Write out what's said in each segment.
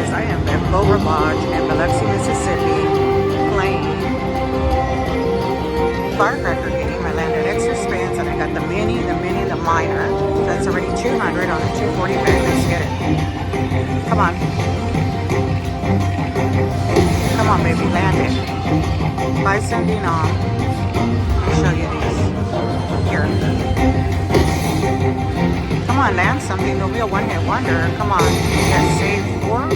guys, I am at beaurivage in Biloxi, Mississippi, playing firecracker game. I landed extra spins and I got the mini, the minor. That's already 200 on a 240 bet. Let's get it. Come on. Come on, baby, land it. 5 cent denom. I'll show you these. Here. Come on, land something. There'll be a one-hit wonder. Come on. Yes, save 4.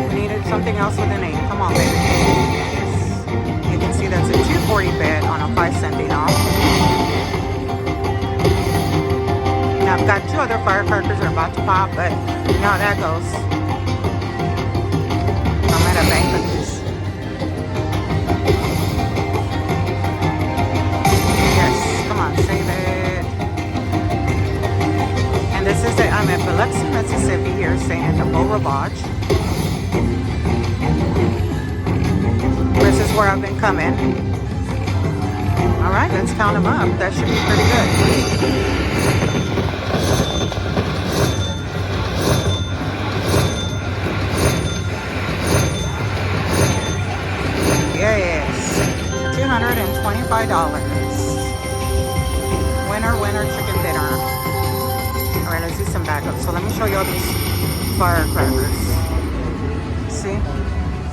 We needed something else with a name. Come on, baby. Yes. You can see that's a 240 bet on a 5 cent denom. Now I've got 2 other firecrackers that are about to pop, but you know how that goes. I'm at a bank with these. Yes, come on, save it. And this is it. I'm at Biloxi, Mississippi here, staying at the beaurivage. This is where I've been coming. Alright, let's count them up. That should be pretty good. Yes, $225. Winner, winner, chicken dinner. Alright, let's do some backup. So let me show you all these firecrackers. See?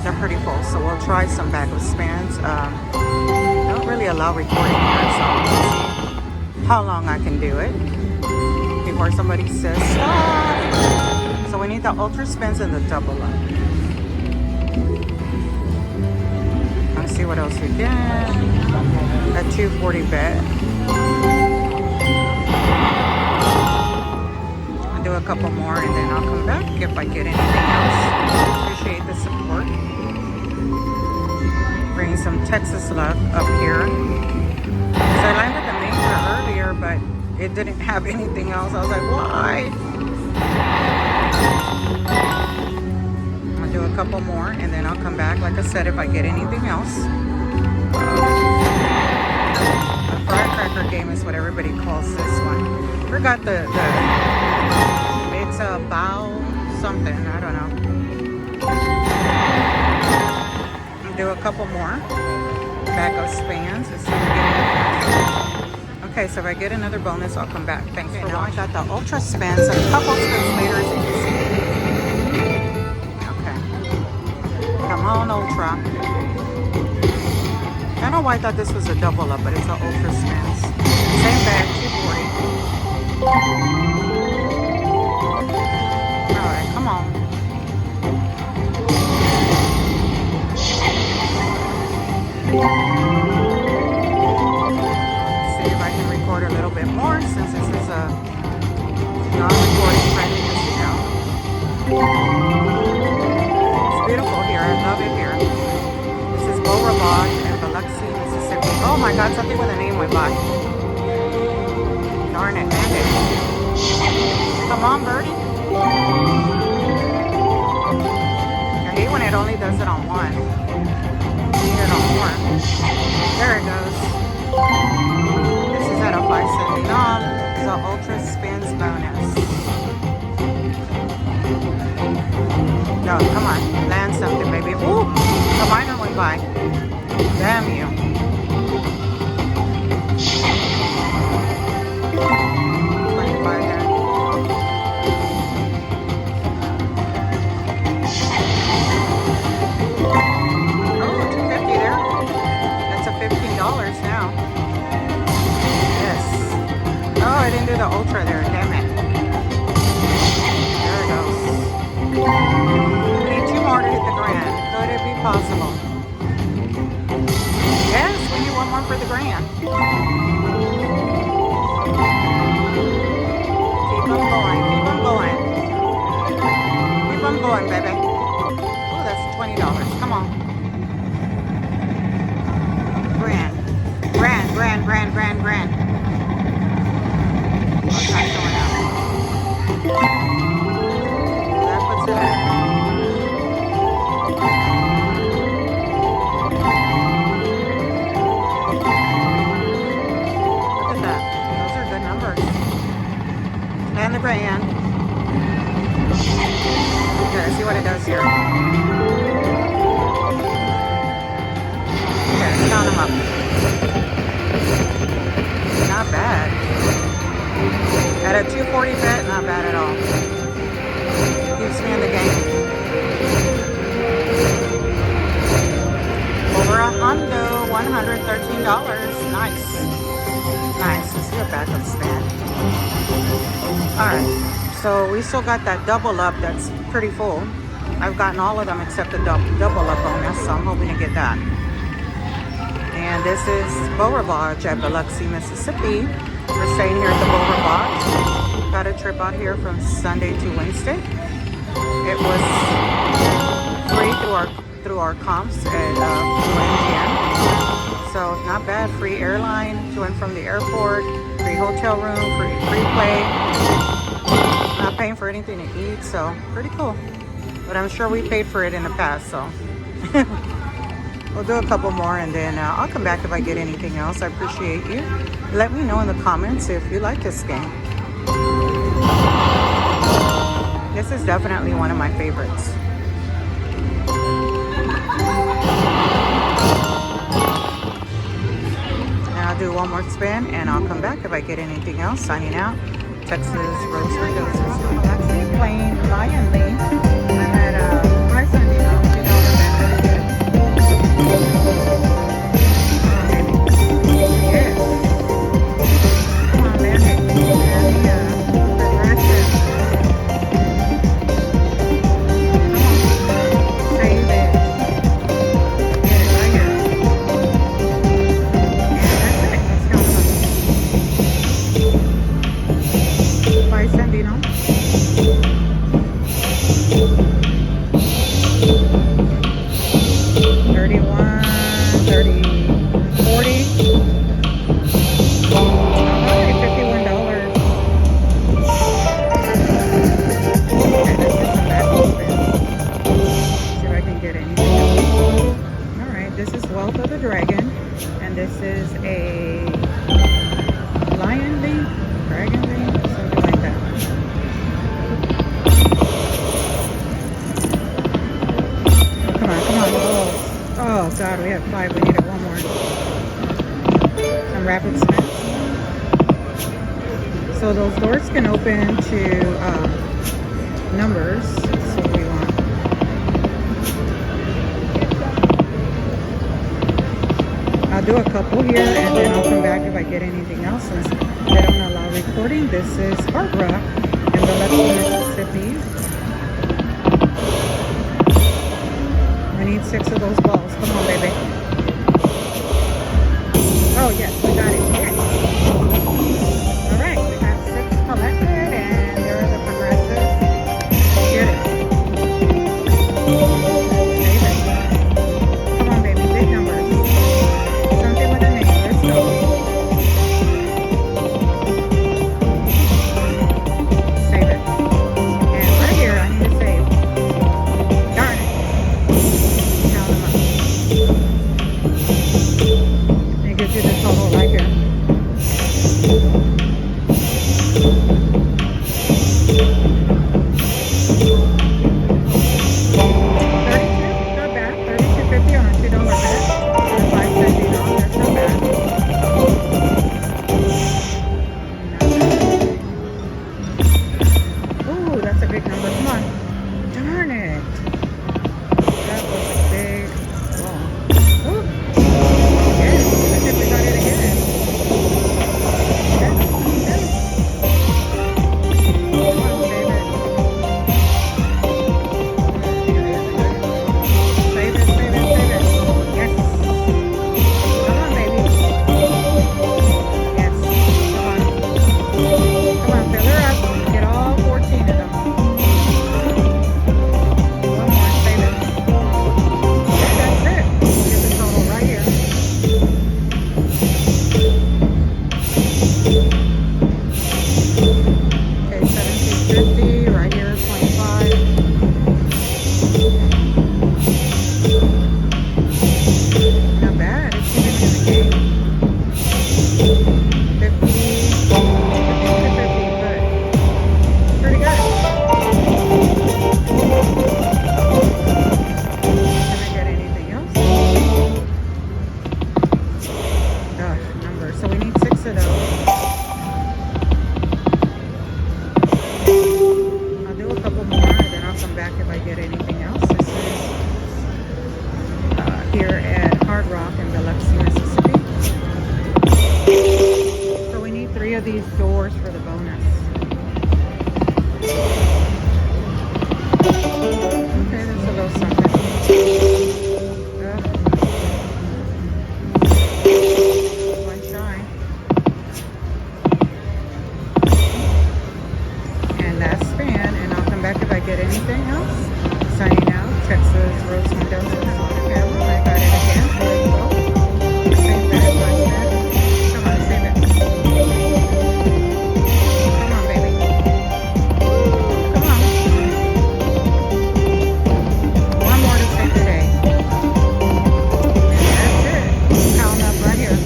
They're pretty full, so we'll try some backup spins. Don't really allow recording here, so let's see how long I can do it before somebody says stop. So we need the ultra spins and the double up. Let's see what else we get. A 240 bet. I'll do a couple more and then I'll come back if I get anything else. Appreciate the support. Bring some Texas luck up here. So I landed the major earlier, but it didn't have anything else. I was like, why? Do a couple more and then I'll come back, like I said, if I get anything else. The firecracker game is what everybody calls this one. Forgot the it's a bow something, I don't know. I'll do a couple more backup spins. Let's see if we get anything. Okay, so if I get another bonus, I'll come back. Thanks for watching. Now I got the ultra spins, a couple spins later, as you can see. Come on, ultra. I don't know why I thought this was a double up, but it's an ultra spins. Same bag, 240. Alright, come on. Let's see if I can record a little bit more since this is a non-recording friendly casino. Beautiful here. I love it here. This is beaurivage in Biloxi, Mississippi. Oh my God, something with a name went by. Darn it, man it. Come on, birdie. I hate when it only does it on one. I need it on more. There it goes. This is at a 579. It's an ultra spins bonus. No, come on. Land something, baby. Ooh! The minor went by. Damn you. Oh, $250 there. That's a $15 now. Yes. Oh, I didn't do the ultra there. Damn it. There it goes. More to hit the grand. Could it be possible? Yes, we need one more for the grand. Keep them going, keep them going. Keep them going, baby. Oh, that's $20. Come on. Grand. Grand, grand, grand, grand, grand. Oh, it's not showing up. That puts it at. And the grand. Yes, Let's see what it does here. Okay, let's count them up. Not bad. At a 240 bet, not bad at all. Keeps me in the game. Over $113. Nice. Nice. Let's do a backup spin. Alright. So we still got that double up that's pretty full. I've gotten all of them except the double up bonus, so I'm hoping to get that. And this is beaurivage at Biloxi, Mississippi. We're staying here at the beaurivage. Got a trip out here from Sunday to Wednesday. It was free through our comps at MGM. So not bad. Free airline to and from the airport. Free hotel room. Free play. Not paying for anything to eat, so pretty cool. But I'm sure we paid for it in the past, so we'll do a couple more and then I'll come back if I get anything else. I appreciate you. Let me know in the comments if you like this game. This is definitely one of my favorites. And I'll do one more spin and I'll come back if I get anything else. Signing out. Texas Rose Mendoza. Biloxi playing Lion Lane. I had my son, you know, yes. Come on, man. Progressive. Come on. Save it. Get it right here. And that's it. Let's go. Bye, Sandino. 31, 30, 40. Alright, $51. Okay, let's get some back spin. See if I can get anything else. Alright, this is Wealth of the Dragon. And this is a lion link, dragon link, something like that. Come on, come on. Oh God, we have 5. We need it one more. Some rapid spins. So those doors can open to numbers. That's what we want. I'll do a couple here and then I'll come back if I get anything else. Since they don't allow recording. This is Hard Rock in Biloxi, Mississippi. I need 6 of those balls. Come on, baby. Oh, yes, we got it. Yes. All right, we got 6 collected, and there are the progressives. Get it. Save it. Come on, baby. Big numbers. Something with a name. Let's go. Save it. And right here, I need to save. Darn it. Count them up. It gives you the total right here. $2 for the bonus. Okay, that's a little something. One try. And that's spin, and I'll come back if I get anything else. Signing out, Texas Rose Mendoza. I got it again. Save that, watch that. Come on, save it. Come on, baby. Come on. One more to save today. And that's it. Count up right here.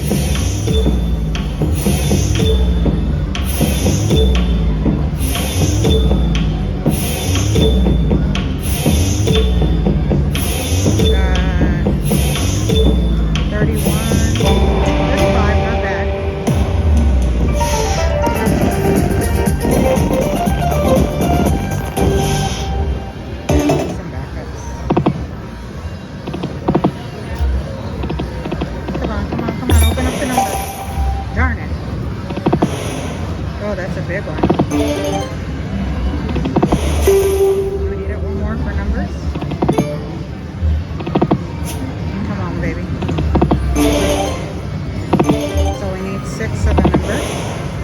Oh, that's a big one. We need it one more for numbers. Come on, baby. So we need 6 of the numbers,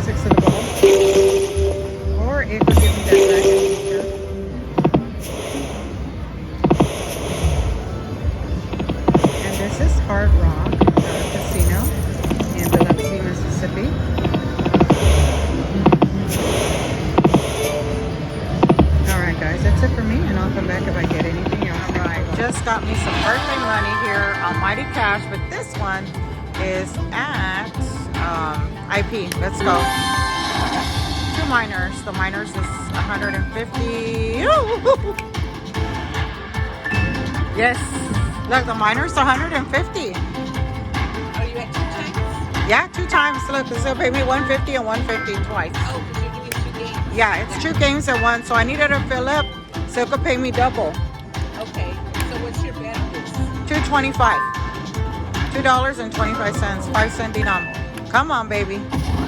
6 of the balls. Or it could give me that dragon feature. And this is Hard Rock Casino in Biloxi, Mississippi. Guys, that's it for me, and I'll come back if I get anything else. All right, just got me some birthday money here on Mighty Cash, but this one is at IP. Let's go. 2 minors. The minors is 150. Yes, look, the minors 150. Are you at 2 times? Yeah, 2 times. Look, this will pay me 150 and 150 twice. Oh, because you're doing 2 games. Yeah, it's 2 games at once, so I needed to fill up so it could pay me double. Okay, so what's your bet on this? $2.25. $2.25, 5-cent denom. Come on, baby.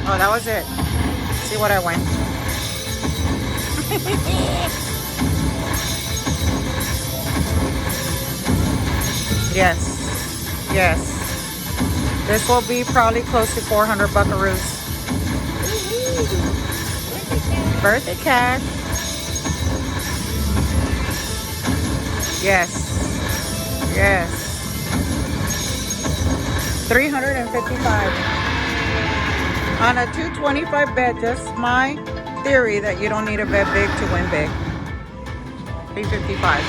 Oh, that was it. See what I win. Yes. Yes. This will be probably close to 400 buckaroos. Birthday cash. Yes. Yes. 355. On a 225 bet, just my theory that you don't need to bet big to win big. 355.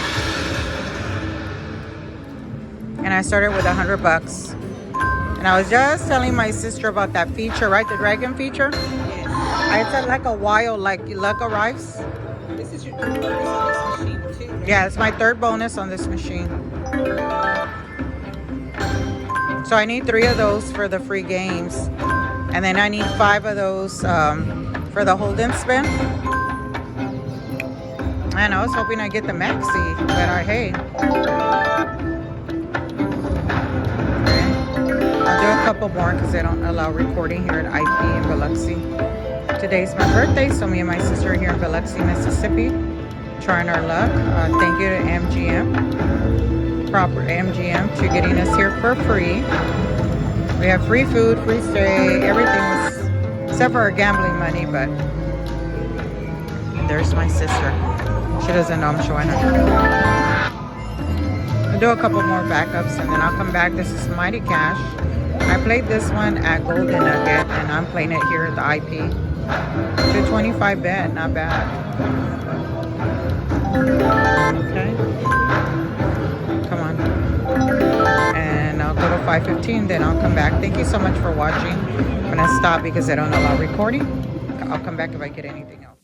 And I started with 100 bucks. And I was just telling my sister about that feature, right? The dragon feature. Yes. It's like a wild, like luck arrives. This is your third bonus on this machine too, right? Yeah, it's my 3rd bonus on this machine. So I need 3 of those for the free games. And then I need 5 of those for the hold and spin. And I was hoping I'd get the maxi, but hey. I'll do a couple more because they don't allow recording here at IP in Biloxi. Today's my birthday, so me and my sister are here in Biloxi, Mississippi, trying our luck. Thank you to MGM, proper MGM, to getting us here for free. We have free food, free stay, everything was, except for our gambling money, but there's my sister. She doesn't know I'm showing her. I'll do a couple more backups and then I'll come back. This is Mighty Cash. I played this one at Golden Nugget and I'm playing it here at the IP. 225 bet, not bad. Okay. Come on. And I'll go to 5:15, then I'll come back. Thank you so much for watching. I'm gonna stop because I don't allow recording. I'll come back if I get anything else.